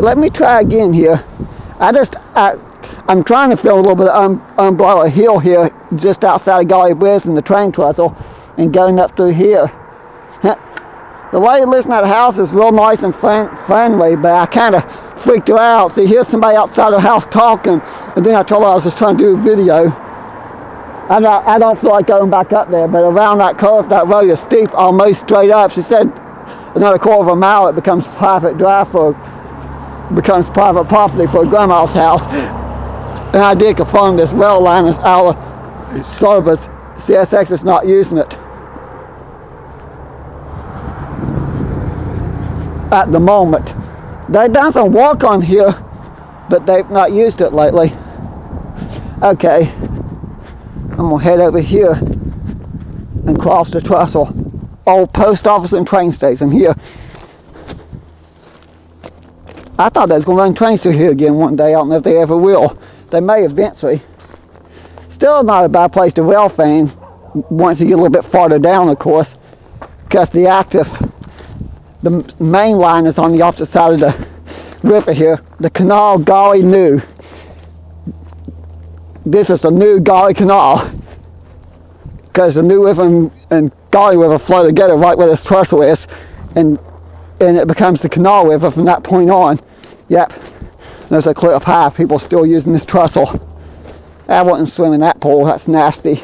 Let me try again here. I'm trying to film a little bit of Umbrella Hill here, just outside of Gauley Bridge and the train trestle, and going up through here. The lady lives in that house is real nice and friendly, but I kind of freaked her out. See, here's somebody outside her house talking, and then I told her I was just trying to do a video. I don't feel like going back up there, but around that curve, that road is steep, almost straight up. She said another quarter of a mile it becomes private property for grandma's house. And I did confirm this rail line is out of service. CSX is not using it at the moment. They've done some work on here, but they've not used it lately. Okay, I'm gonna head over here and cross the trestle. Old post office and train station here. I thought they was gonna run trains through here again one day. I don't know if they ever will. They may eventually. Still not a bad place to rail fan once you get a little bit farther down, of course, because the main line is on the opposite side of the river here. The canal Gauley New. This is the new Gauley Canal, because the New River and Gauley River flow together right where this trestle is, and it becomes the Canal River from that point on. Yep, there's a clear path. People still using this trestle. I wouldn't swim in that pool. That's nasty.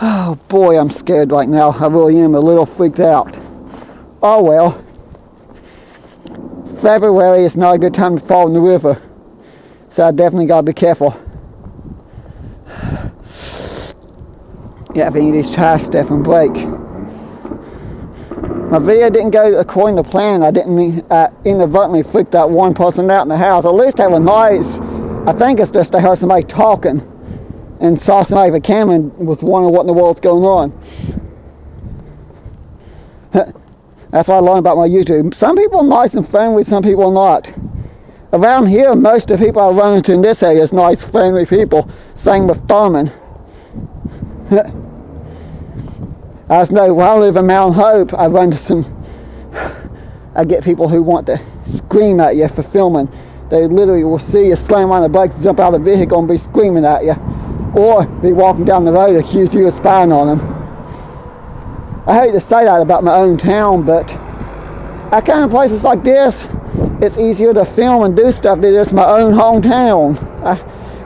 Oh boy, I'm scared right now. I really am a little freaked out. Oh well. February is not a good time to fall in the river, so I definitely gotta be careful. Yeah, if any of these tires step and break. My video didn't go according to plan. I didn't inadvertently freak that one person out in the house. At least they were nice. I think it's just they heard somebody talking and saw somebody with a camera and was wondering what in the world's going on. That's what I learned about my YouTube. Some people are nice and friendly, some people are not. Around here, most of the people I run into in this area is nice, friendly people. Same with Thurman. I just know when I live in Mount Hope, I get people who want to scream at you for filming. They literally will see you slam on the brakes, jump out of the vehicle and be screaming at you. Or be walking down the road and accuse you of spying on them. I hate to say that about my own town, but at kind of places like this, it's easier to film and do stuff than just my own hometown,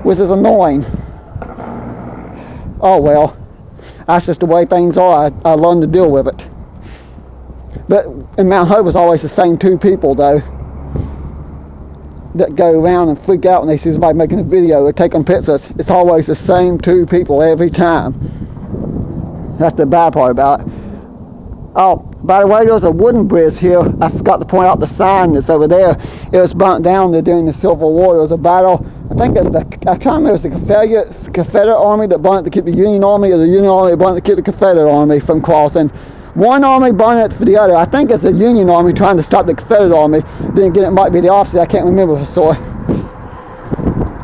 which is annoying. Oh well, that's just the way things are. I learned to deal with it. But in Mount Hope, it's always the same two people though that go around and freak out when they see somebody making a video or taking pictures. It's always the same two people every time. That's the bad part about it. Oh, by the way, there's a wooden bridge here. I forgot to point out the sign that's over there. It was burnt down during the Civil War. There was a battle. I think it's I can't remember if it was the Confederate Army that burned it to keep the Union Army, or the Union Army that burned it to keep the Confederate Army from crossing. One army burned it for the other. I think it's the Union Army trying to stop the Confederate Army. Then again, it might be the opposite. I can't remember for sure.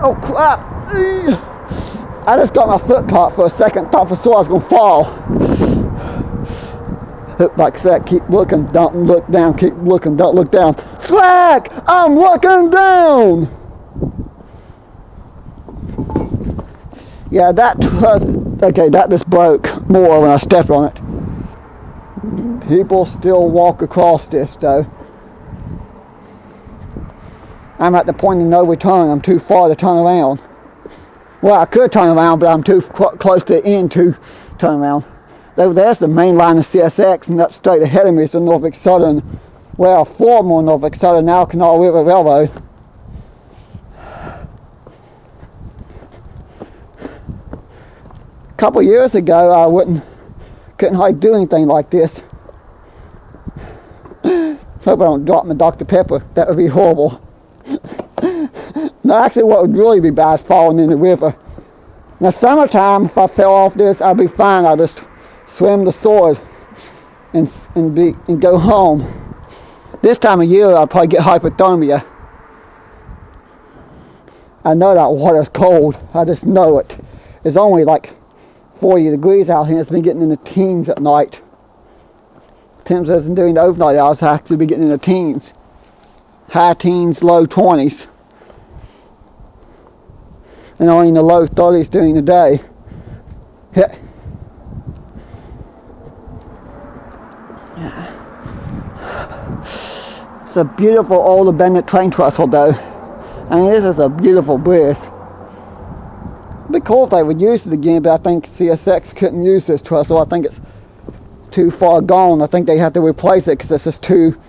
Oh crap! I just got my foot caught for a second. Thought for sure I was gonna fall. Like I said, keep looking, don't look down. Keep looking, don't look down. Slack! I'm looking down. Yeah, that just broke more when I stepped on it. People still walk across this though. I'm at the point of no return. I'm too far to turn around. Well, I could turn around, but I'm too close to the end to turn around. There's the main line of CSX, and up straight ahead of me is the Norfolk Southern, well, former Norfolk Southern, now Canal River Railroad. A couple years ago, I couldn't hardly do anything like this. Hope I don't drop my Dr. Pepper. That would be horrible. No, actually, what would really be bad is falling in the river. Now, summertime, if I fell off this, I'd be fine. I'd just swim the sword and go home. This time of year, I'd probably get hypothermia. I know that water's cold. I just know it. It's only like 40 degrees out here. It's been getting in the teens at night. Tim says during the overnight hours I actually be getting in the teens. High teens, low 20s. And only in the low 30s during the day. Yeah. It's a beautiful old abandoned train trestle though. I mean, this is a beautiful bridge. It'd be cool if they would use it again, but I think CSX couldn't use this trestle. I think it's too far gone. I think they have to replace it because this is too,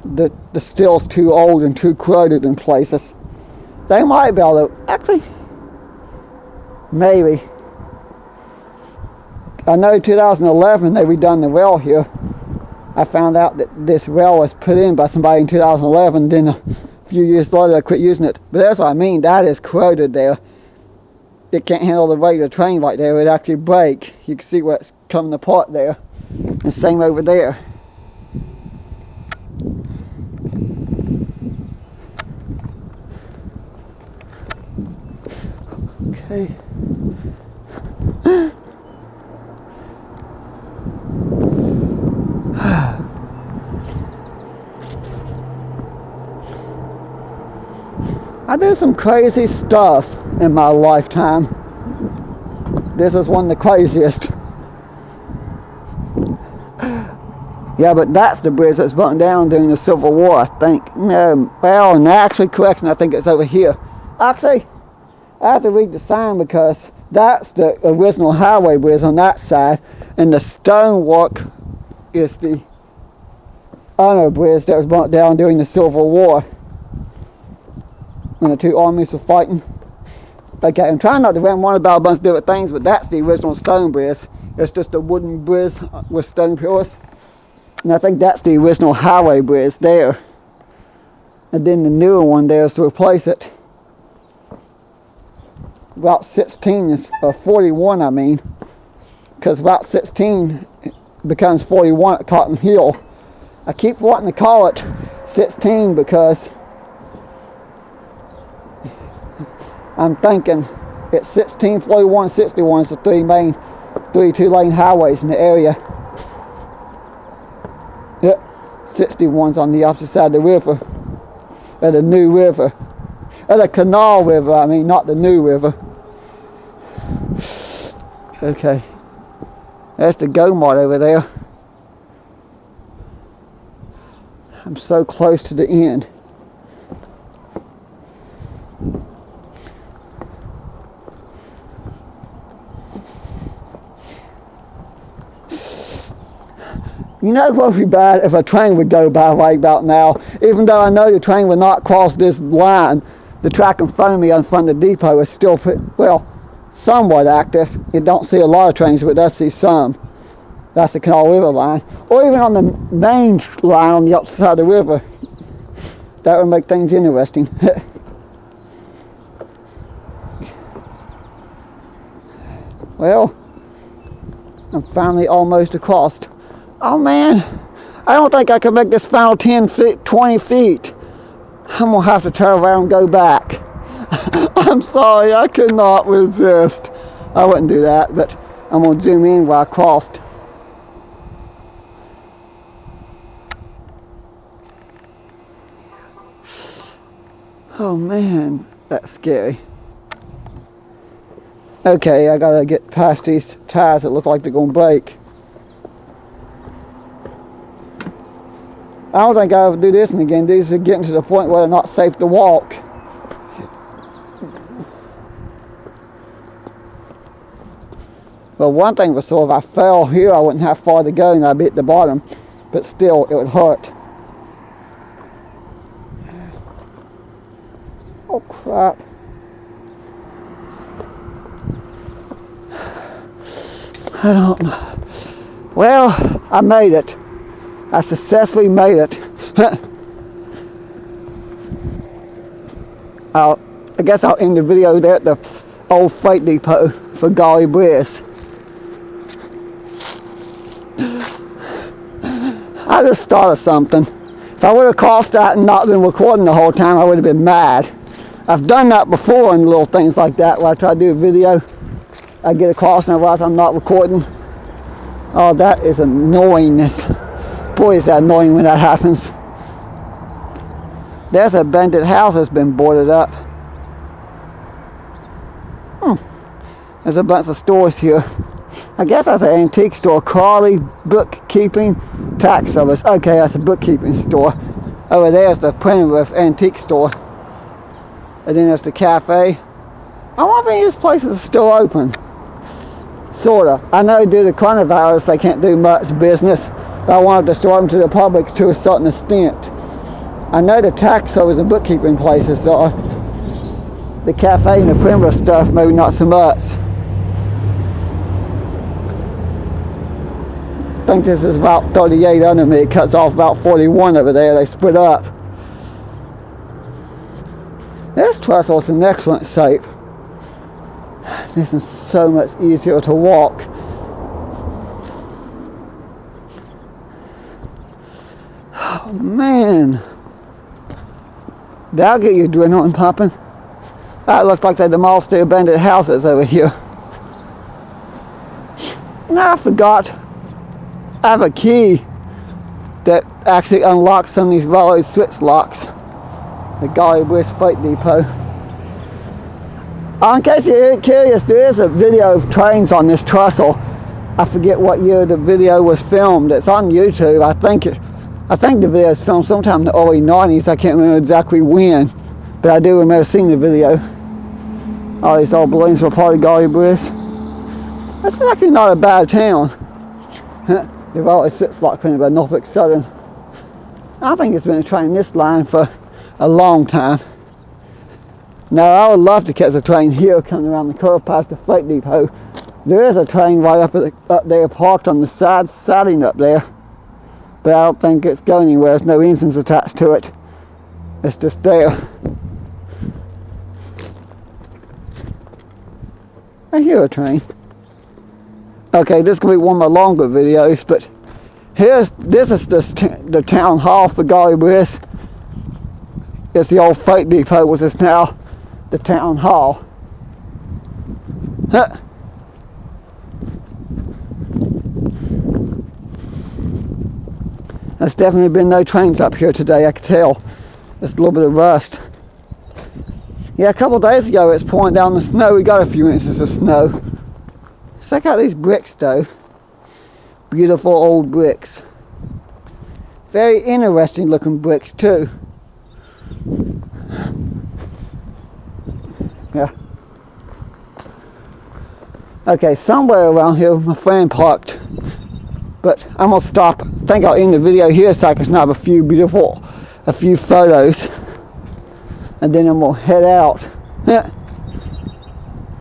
the steel's too old and too corroded in places. They might be able to, actually, maybe. I know 2011 they redone the rail here. I found out that this rail was put in by somebody in 2011, then a few years later I quit using it. But that's what I mean, that is corroded there. It can't handle the weight of the train right there, it would actually break. You can see where it's coming apart there. And same over there. Okay. I do some crazy stuff in my lifetime. This is one of the craziest. Yeah, but that's the bridge that's burnt down during the Civil War, I think. No, well, and actually, correction, I think it's over here. Actually, I have to read the sign because that's the original highway bridge on that side, and the stonework is the other bridge that was burnt down during the Civil War when the two armies were fighting. Okay, I'm trying not to run on about a bunch of different things, but that's the original stone bridge. It's just a wooden bridge with stone pillars. And I think that's the original highway bridge there. And then the newer one there is to replace it. Route 16 is, or 41 I mean. Because Route 16 becomes 41 at Cotton Hill. I keep wanting to call it 16 because I'm thinking it's 16, 41, 61 is the three two-lane highways in the area. Yep, 61's on the opposite side of the river, or the new river, or the canal river, I mean, not the new river. Okay, there's the Go Mart over there. I'm so close to the end. You know what would be bad if a train would go by right about now, even though I know the train would not cross this line. The track in front of me in front of the depot is still, well, somewhat active. You don't see a lot of trains, but does see some. That's the Canal River line. Or even on the main line on the opposite side of the river. That would make things interesting. Well, I'm finally almost across. Oh man, I don't think I can make this final 10 feet, 20 feet. I'm gonna have to turn around and go back. I'm sorry, I could not resist. I wouldn't do that, but I'm gonna zoom in where I crossed. Oh man, that's scary. Okay, I gotta get past these tires that look like they're gonna break. I don't think I'll ever do this one again. These are getting to the point where they're not safe to walk. Well, one thing was sure, if I fell here, I wouldn't have far to go and I'd be at the bottom. But still, it would hurt. Oh, crap. I don't know. Well, I made it. I successfully made it. I guess I'll end the video there at the old freight depot for Gauley Bridge. I just thought of something. If I would have crossed that and not been recording the whole time, I would have been mad. I've done that before in little things like that where I try to do a video. I get across and I realize I'm not recording. Oh, that is annoyingness. Boy, is that annoying when that happens. There's a abandoned house that's been boarded up. There's a bunch of stores here. I guess that's an antique store. Carly Bookkeeping Tax Service. Okay, that's a bookkeeping store. Over there's the Penrith Antique Store. And then there's the cafe. I wonder if any of these places are still open. Sorta. I know due to coronavirus they can't do much business, but I wanted to store them to the public to a certain extent. I know the tax service and bookkeeping places are. The cafe and the Penrith stuff, maybe not so much. I think this is about 38 under me. It cuts off about 41 over there. They split up. This trestle's in excellent shape. This is so much easier to walk. Oh man. That'll get your adrenaline pumping. That looks like they demolished the abandoned houses over here. Now I forgot. I have a key that actually unlocks some of these railroad switch locks. The Gauley Freight Depot. In case you're curious, there is a video of trains on this trestle. I forget what year the video was filmed. It's on YouTube. I think the video was filmed sometime in the early 90s. I can't remember exactly when, but I do remember seeing the video. All these old buildings were part of Gauley Bridge. This is actually not a bad town. The railroad switch lock printed by Norfolk Southern. I think it's been a train this line for a long time. Now I would love to catch a train here coming around the curve past the freight depot. There is a train right up there parked on the siding up there, but I don't think it's going anywhere. There's no engines attached to it. It's just there. I hear a train. Okay, this is going to be one of my longer videos, but this is the town hall for Gauley Bridge. It's the old freight depot, which is now the town hall. Huh. There's definitely been no trains up here today, I can tell. There's a little bit of rust. Yeah, a couple of days ago it's pouring down the snow. We got a few inches of snow. Check out these bricks though. Beautiful old bricks. Very interesting looking bricks too. Yeah. Okay, somewhere around here my friend parked. But I'm gonna stop. I think I'll end the video here so I can snap a few photos. And then I'm gonna head out. Yeah.